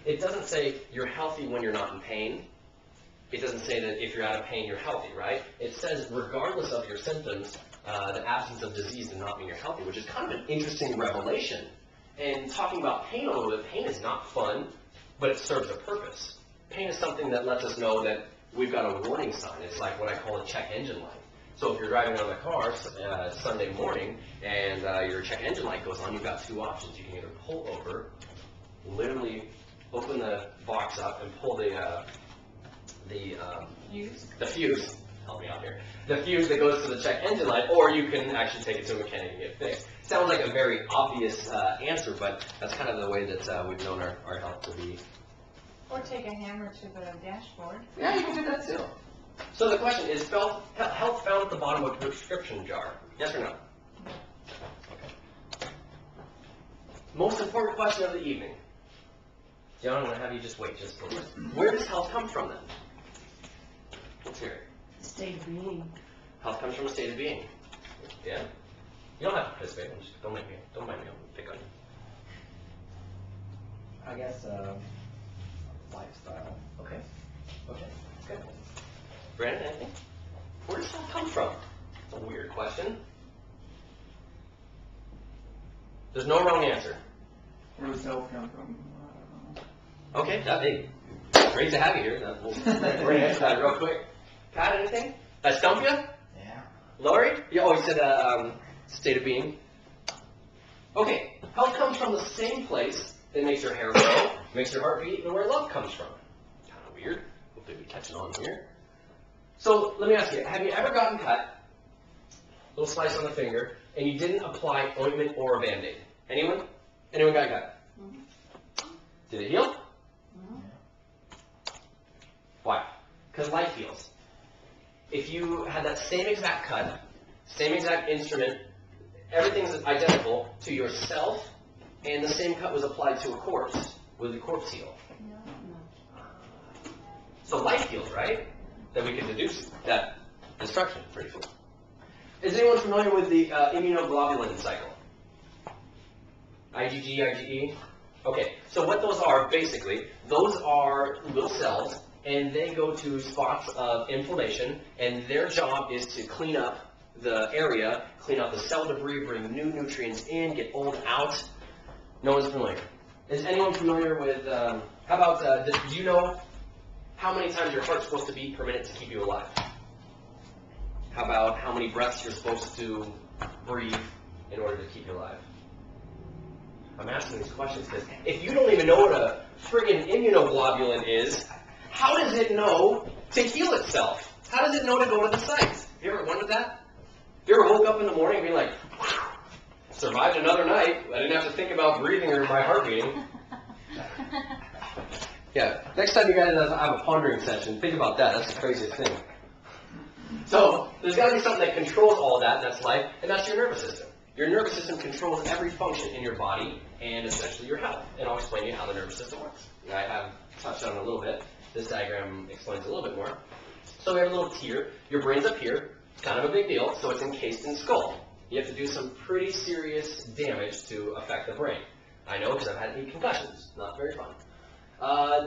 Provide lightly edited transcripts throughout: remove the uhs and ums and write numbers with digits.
It doesn't say you're healthy when you're not in pain. It doesn't say that if you're out of pain, you're healthy, right? It says regardless of your symptoms, the absence of disease does not mean you're healthy, which is kind of an interesting revelation. And talking about pain a little bit, pain is not fun, but it serves a purpose. Pain is something that lets us know that we've got a warning sign. It's like what I call a check engine light. So if you're driving on the car Sunday morning and your check engine light goes on, you've got two options. You can either pull over, literally open the box up and pull the fuse, help me out here, the fuse that goes to the check engine light, or you can actually take it to a mechanic and get it fixed. Sounds like a very obvious answer, but that's kind of the way that we've known our health to be. Or take a hammer to the dashboard. Yeah, you can do that too. So the question is, health found at the bottom of a prescription jar? Yes or no? Okay. Most important question of the evening. John, I'm going to have you just wait just a little bit. Where does health come from then? Let's hear it. State of being. Health comes from a state of being. Yeah? You don't have to participate. Don't mind me. I'll pick on you. I guess lifestyle. Okay. Okay. Good. Brandon, anything? Where does health come from? It's a weird question. There's no wrong answer. Where does health come from? Okay, great to have you here. We're going to answer that real quick. Pat, anything? Stump you? Yeah. Laurie? You said state of being. Okay, health comes from the same place that makes your hair grow, makes your heart beat, and where love comes from. Kind of weird. Hopefully we catch it on here. So let me ask you, have you ever gotten cut, little slice on the finger, and you didn't apply ointment or a Band-Aid? Anyone? Anyone got cut? Did it heal? Why? Because life heals. If you had that same exact cut, same exact instrument, everything's identical to yourself, and the same cut was applied to a corpse, would the corpse heal? So life heals, right? Then we can deduce that instruction pretty cool. Is anyone familiar with the immunoglobulin cycle? IgG, IgE? Okay, so what those are, basically, those are little cells, and they go to spots of inflammation, and their job is to clean up the area, clean out the cell debris, bring new nutrients in, get old out. No one's familiar. Is anyone familiar with, how about, do you know how many times your heart's supposed to beat per minute to keep you alive? How about how many breaths you're supposed to breathe in order to keep you alive? I'm asking these questions because if you don't even know what a friggin' immunoglobulin is, how does it know to heal itself? How does it know to go to the sites? You ever wondered that? You ever woke up in the morning and be like, survived another night, I didn't have to think about breathing or my heart beating. Yeah, next time you guys have a pondering session, think about that. That's the craziest thing. So, there's got to be something that controls all of that, and that's life, and that's your nervous system. Your nervous system controls every function in your body, and essentially your health. And I'll explain to you how the nervous system works. I have touched on it a little bit. This diagram explains a little bit more. So we have a little tear. Your brain's up here. It's kind of a big deal, so it's encased in skull. You have to do some pretty serious damage to affect the brain. I know because I've had 8 concussions. Not very fun.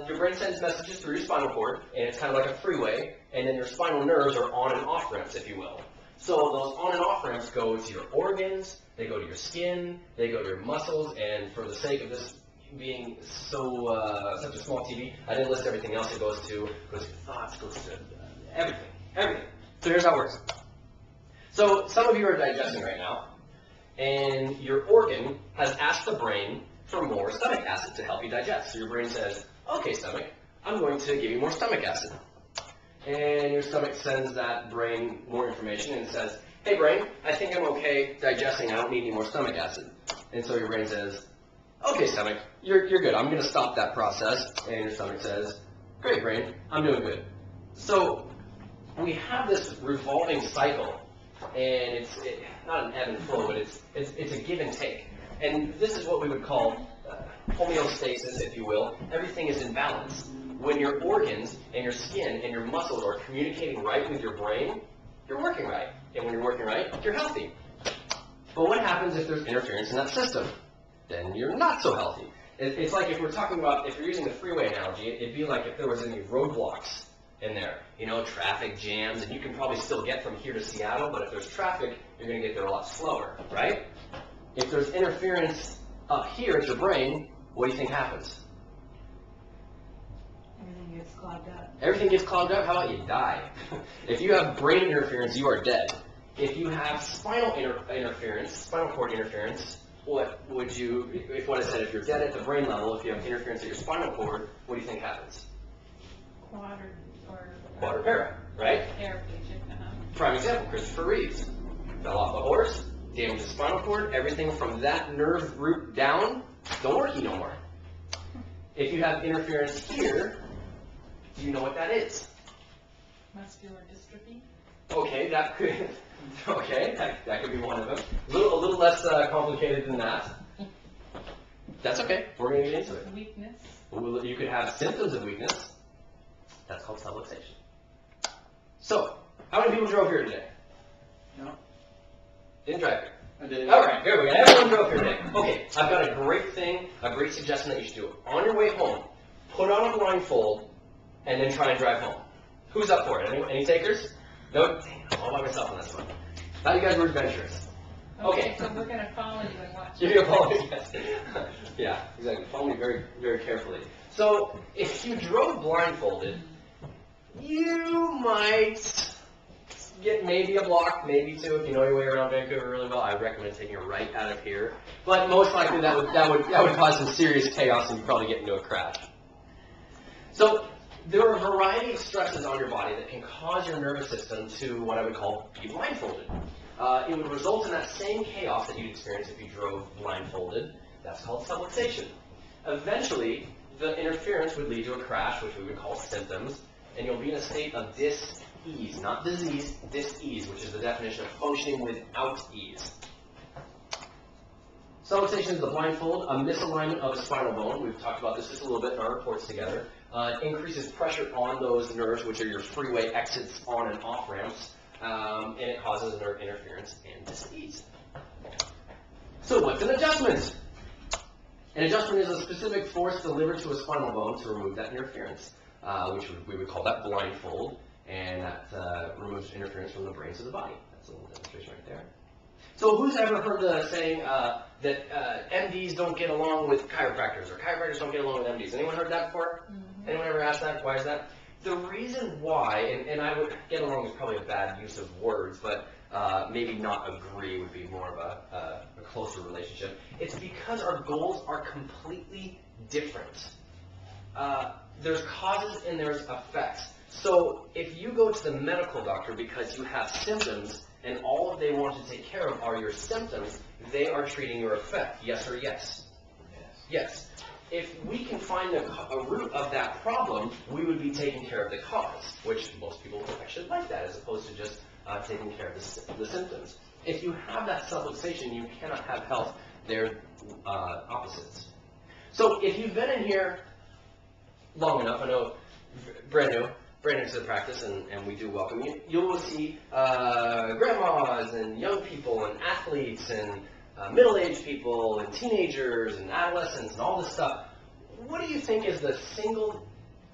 Your brain sends messages through your spinal cord, and it's kind of like a freeway, and then your spinal nerves are on and off ramps, if you will. So those on and off ramps go to your organs, they go to your skin, they go to your muscles, and for the sake of this being such a small TV, I didn't list everything else. It goes to your thoughts, goes to everything. So here's how it works. So some of you are digesting right now, and your organ has asked the brain for more stomach acid to help you digest. So your brain says, okay, stomach, I'm going to give you more stomach acid. And your stomach sends that brain more information and says, hey brain, I think I'm okay digesting, I don't need any more stomach acid. And so your brain says, okay stomach, you're good, I'm going to stop that process. And your stomach says, great brain, I'm doing good. So we have this revolving cycle, and it's not an ebb and flow, but it's a give and take. And this is what we would call homeostasis, if you will. Everything is in balance. When your organs and your skin and your muscles are communicating right with your brain, you're working right. And when you're working right, you're healthy. But what happens if there's interference in that system? Then you're not so healthy. It's like if we're talking about, if you're using the freeway analogy, it'd be like if there was any roadblocks in there, you know, traffic jams, and you can probably still get from here to Seattle, but if there's traffic, you're going to get there a lot slower, right? If there's interference up here at your brain, what do you think happens? Everything gets clogged up. Everything gets clogged up. How about you die? If you have brain interference, you are dead. If you have spinal interference, spinal cord interference, what would you, if what I said, if you're dead at the brain level, if you have interference at your spinal cord, what do you think happens? Quadripara, right? Paraplegic, Prime example, Christopher Reeves. Fell off a horse, damaged his spinal cord, everything from that nerve root down, don't work no more. If you have interference here, do you know what that is? Muscular dystrophy. Okay, that could, that could be one of them. A little less complicated than that. That's okay, we're going to get into it. Weakness. You could have symptoms of weakness. That's called subluxation. So, how many people drove here today? No, Didn't drive here. I did. All right, here we go. Everyone drove here today. Okay, I've got a great thing, a great suggestion that you should do. On your way home, put on a blindfold, and then try and drive home. Who's up for it? Any takers? No? Dang, I'm all by myself on this one. Thought you guys were adventurous. Okay. So we're going to follow you and watch. You're going to follow me, yes. Yeah, exactly. Follow me very, very carefully. So, if you drove blindfolded, you might get maybe a block, maybe two. If you know your way around Vancouver really well, I recommend taking a right out of here. But most likely that would cause some serious chaos and you'd probably get into a crash. So there are a variety of stresses on your body that can cause your nervous system to what I would call be blindfolded. It would result in that same chaos that you'd experience if you drove blindfolded. That's called subluxation. Eventually, the interference would lead to a crash, which we would call symptoms, and you'll be in a state of dis-ease, not disease, dis-ease, which is the definition of functioning without ease. Subluxation is the blindfold, a misalignment of the spinal bone. We've talked about this just a little bit in our reports together. It increases pressure on those nerves, which are your freeway exits on and off ramps, and it causes nerve interference and dis-ease. So what's an adjustment? An adjustment is a specific force delivered to a spinal bone to remove that interference, which we would call that blindfold, and that removes interference from the brain to the body. That's a little demonstration right there. So who's ever heard the saying that MDs don't get along with chiropractors, or chiropractors don't get along with MDs? Anyone heard that before? Mm-hmm. Anyone ever asked that? Why is that? The reason why, and I would get along is probably a bad use of words, but maybe not agree would be more of a closer relationship. It's because our goals are completely different. There's causes and there's effects. So if you go to the medical doctor because you have symptoms and all they want to take care of are your symptoms, they are treating your effect. Yes or yes? Yes. If we can find a root of that problem, we would be taking care of the cause, which most people actually like that, as opposed to just taking care of the symptoms. If you have that subluxation, you cannot have health. They're opposites. So if you've been in here long enough, I know brand new to the practice, and we do welcome you, you will see grandmas and young people and athletes and middle-aged people and teenagers and adolescents and all this stuff. What do you think is the single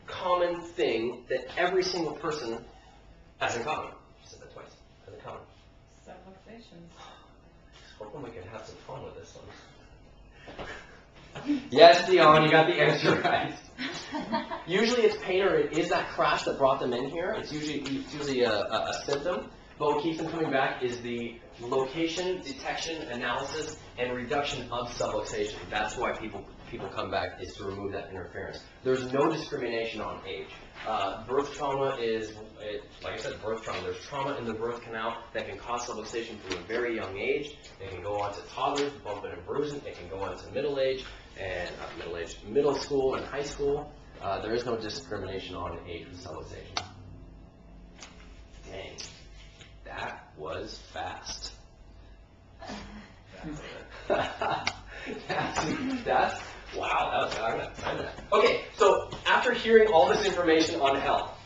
common thing that every single person has in common? I said that twice. Has in common. Subluxations. I was hoping we could have some fun with this one. Yes, Dion, you got the answer right. Usually it's pain or it is that crash that brought them in here. It's usually a symptom. But what keeps them coming back is the location, detection, analysis, and reduction of subluxation. That's why people come back, is to remove that interference. There's no discrimination on age. Birth trauma is, like I said, birth trauma. There's trauma in the birth canal that can cause subluxation from a very young age. It can go on to toddlers, bumping and bruising. It can go on to middle age, and middle school and high school. There is no discrimination on age with subluxation. Dang. That was fast. That's wow, that was, I'm gonna time that. Okay, so after hearing all this information on health,